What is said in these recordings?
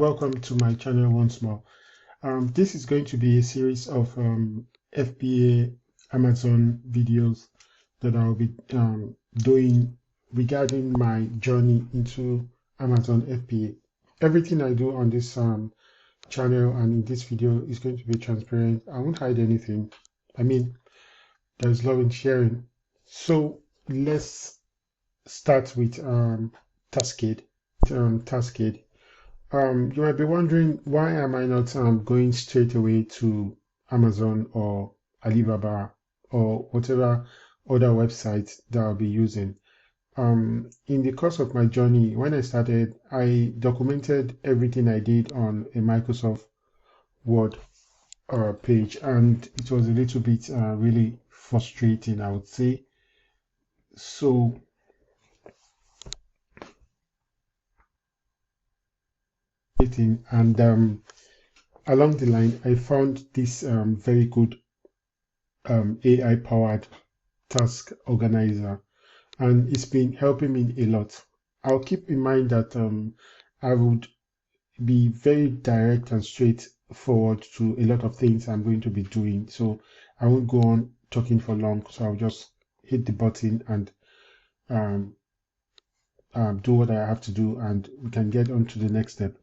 welcome to my channel once more. This is going to be a series of FBA Amazon videos that I'll be doing regarding my journey into Amazon FBA. Everything I do on this channel and in this video is going to be transparent. I won't hide anything. I mean, there's love in sharing. So let's start with Taskade. Taskade. You might be wondering, why am I not going straight away to Amazon or Alibaba or whatever other website that I'll be using? In the course of my journey, when I started, I documented everything I did on a Microsoft Word page, and it was a little bit really frustrating, I would say. So and along the line, I found this very good AI powered task organizer, and it's been helping me a lot. I'll keep in mind that I would be very direct and straightforward to a lot of things I'm going to be doing, so I won't go on talking for long. So I'll just hit the button and do what I have to do, and we can get on to the next step.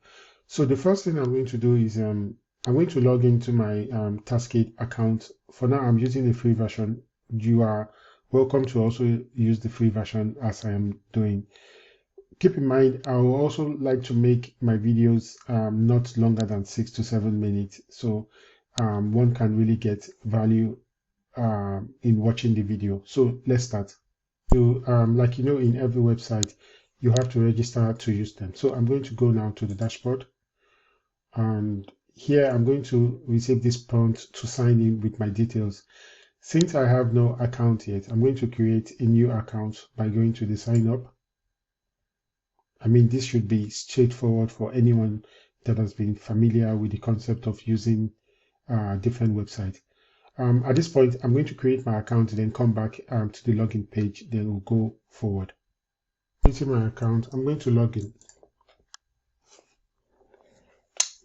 So the first thing I'm going to do is I'm going to log into my Taskade account. For now, I'm using the free version. You are welcome to also use the free version as I am doing. Keep in mind, I will also like to make my videos not longer than 6 to 7 minutes, so one can really get value in watching the video. So let's start. So like you know, in every website, you have to register to use them. So I'm going to go now to the dashboard. And here I'm going to receive this prompt to sign in with my details. Since I have no account yet, I'm going to create a new account by going to the sign up. I mean, this should be straightforward for anyone that has been familiar with the concept of using different websites. At this point, I'm going to create my account and then come back to the login page. Then we'll go forward. Creating my account, I'm going to log in.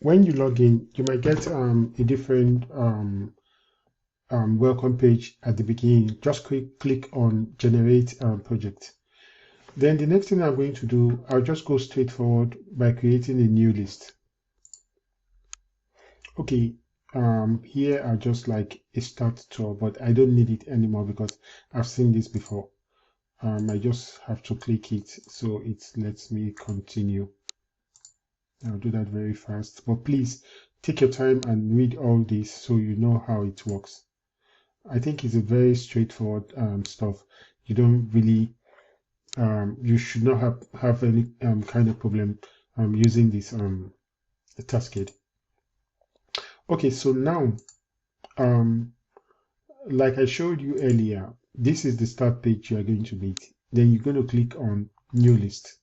When you log in, you might get a different welcome page at the beginning. Just click on generate project. Then the next thing I'm going to do, I'll just go straight forward by creating a new list. Okay, here are just like a start tour, but I don't need it anymore because I've seen this before. I just have to click it so it lets me continue. I'll do that very fast, but please take your time and read all this so you know how it works. I think it's a very straightforward stuff. You don't really, you should not have any kind of problem using this Taskade. Okay, so now, like I showed you earlier, this is the start page you are going to meet. Then you're going to click on new list.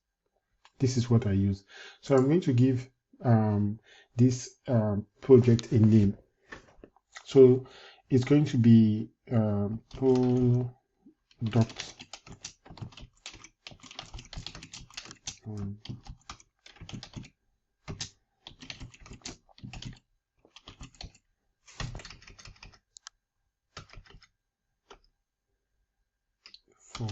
This is what I use. So I'm going to give this project a name. So it's going to be product for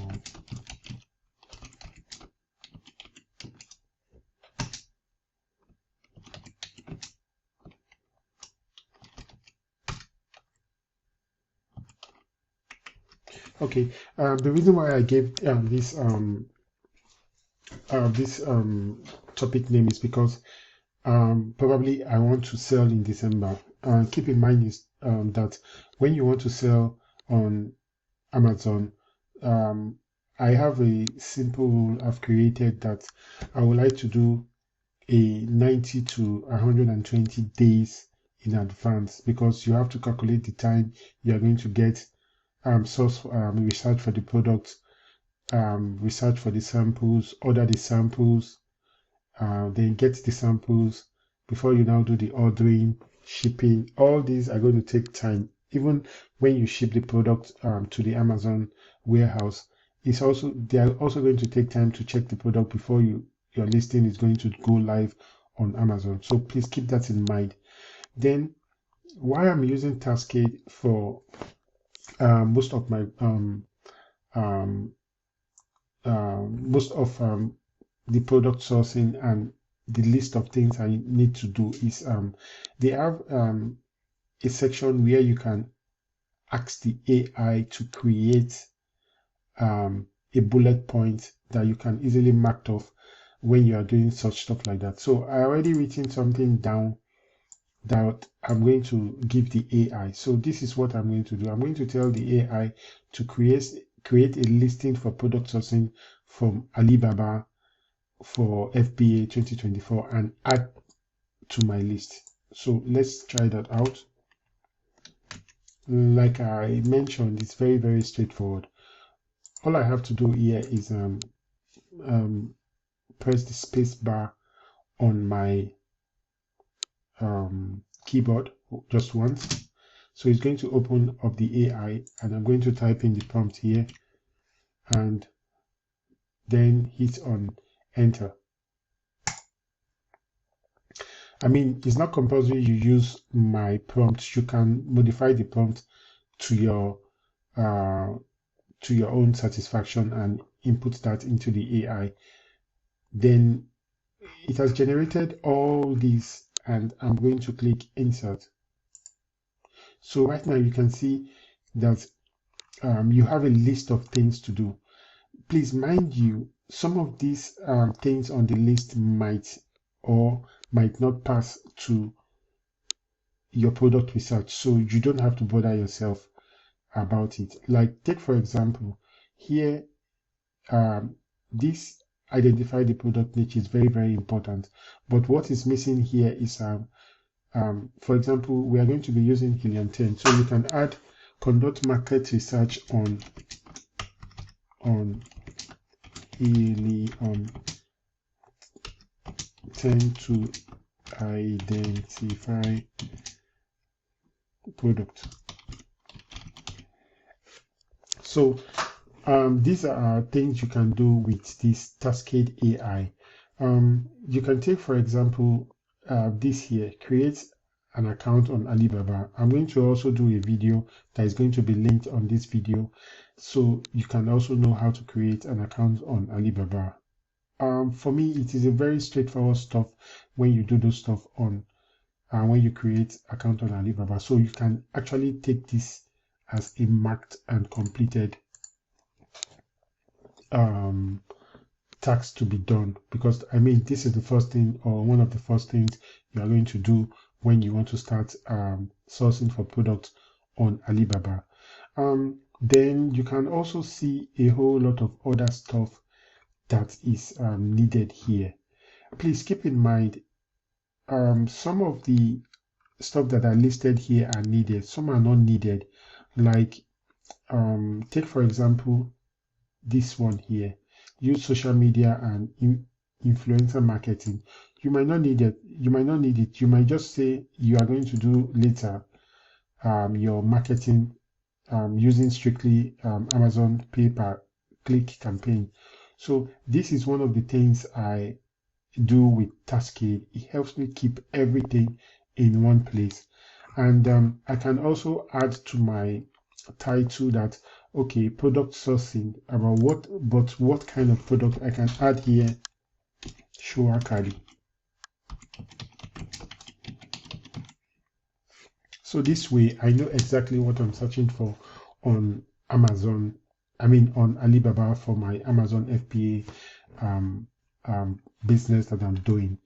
okay, the reason why I gave this topic name is because probably I want to sell in December. Keep in mind is that when you want to sell on Amazon, I have a simple rule I've created that I would like to do a 90 to 120 days in advance, because you have to calculate the time you are going to get source research for the product, research for the samples, order the samples, then get the samples before you now do the ordering, shipping. All these are going to take time. Even when you ship the product to the Amazon warehouse, they are also going to take time to check the product before your listing is going to go live on Amazon. So please keep that in mind. Then why I'm using Taskade for most of my the product sourcing and the list of things I need to do is they have a section where you can ask the AI to create a bullet point that you can easily mark off when you are doing such stuff like that. So I already written something down that I'm going to give the AI. So this is what I'm going to do. I'm going to tell the AI to create a listing for product sourcing from Alibaba for FBA 2024 and add to my list. So let's try that out. Like I mentioned, it's very, very straightforward. All I have to do here is press the space bar on my keyboard just once. So it's going to open up the AI, and I'm going to type in the prompt here and then hit on enter. I mean, it's not compulsory you use my prompt. You can modify the prompt to your own satisfaction and input that into the AI. Then it has generated all these, and I'm going to click insert. So right now you can see that you have a list of things to do. Please mind you, some of these things on the list might or might not pass to your product research, so you don't have to bother yourself about it. Like take for example here, this identify the product niche is very, very important, but what is missing here is for example, we are going to be using helium 10, so you can add conduct market research on helium 10 to identify product. So these are things you can do with this Taskade AI. You can take, for example, this here, create an account on Alibaba. I'm going to also do a video that is going to be linked on this video, so you can also know how to create an account on Alibaba. For me, it is a very straightforward stuff when you do those stuff on when you create account on Alibaba. So you can actually take this as a marked and completed task to be done, because I mean this is the first thing or one of the first things you are going to do when you want to start sourcing for products on Alibaba. Then you can also see a whole lot of other stuff that is needed here. Please keep in mind some of the stuff that are listed here are needed, some are not needed. Like take for example this one here, use social media and influencer marketing. You might not need it. You might just say you are going to do later your marketing using strictly Amazon pay-per-click campaign. So this is one of the things I do with Taskade. It helps me keep everything in one place, and I can also add to my title that okay, product sourcing about what kind of product I can add here. Taskade. So this way I know exactly what I'm searching for on Amazon. I mean on Alibaba for my Amazon FBA business that I'm doing.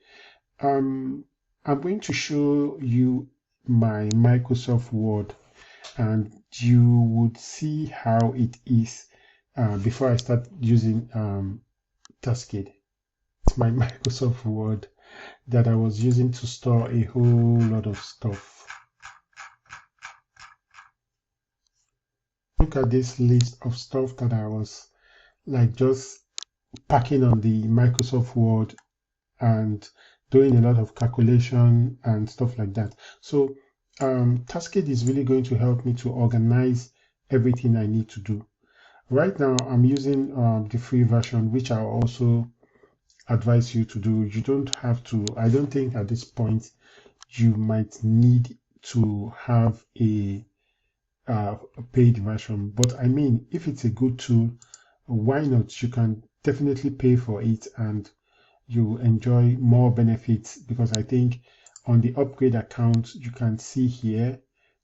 I'm going to show you my Microsoft Word, and you would see how it is before I start using Taskade. It's my Microsoft Word that I was using to store a whole lot of stuff. Look at this list of stuff that I was like just packing on the Microsoft Word and doing a lot of calculation and stuff like that. So Taskade is really going to help me to organize everything I need to do. Right now I'm using the free version, which I'll also advise you to do. You don't have to, I don't think at this point you might need to have a paid version. But I mean, if it's a good tool, why not? You can definitely pay for it and you enjoy more benefits, because I think on the upgrade account, you can see here,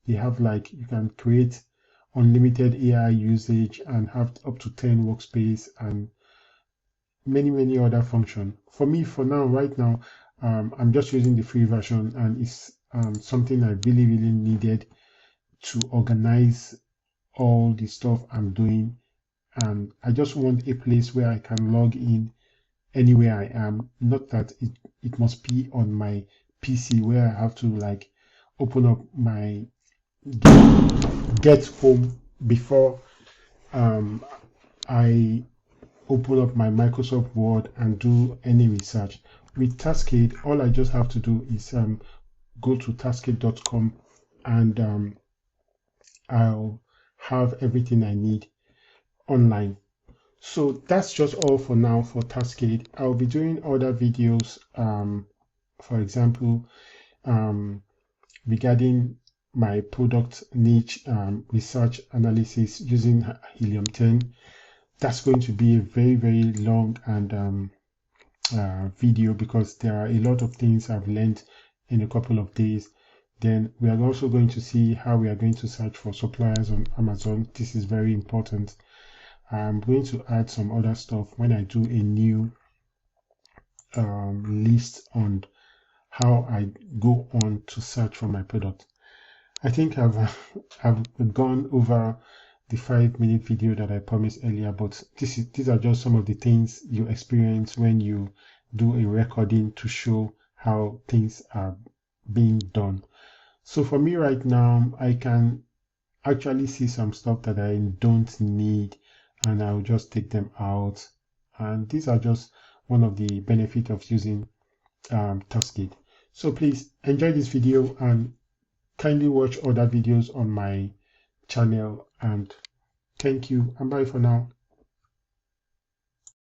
they have like, you can create unlimited AI usage and have up to 10 workspace and many other functions. For me, for now, right now, I'm just using the free version, and it's something I really needed to organize all the stuff I'm doing. And I just want a place where I can log in anywhere I am, not that it must be on my PC where I have to like open up my get home before I open up my Microsoft Word and do any research. With Taskade, all I just have to do is go to taskade.com and I'll have everything I need online. So that's just all for now for Taskade. I'll be doing other videos, for example, regarding my product niche research analysis using Helium 10. That's going to be a very long and video, because there are a lot of things I've learned in a couple of days. Then we are also going to see how we are going to search for suppliers on Amazon. This is very important. I'm going to add some other stuff when I do a new list on how I go on to search for my product. I think I've gone over the 5-minute video that I promised earlier, but these are just some of the things you experience when you do a recording to show how things are being done. So for me right now, I can actually see some stuff that I don't need, and I'll just take them out. And these are just one of the benefits of using Taskade. So please enjoy this video and kindly watch other videos on my channel, and thank you and bye for now.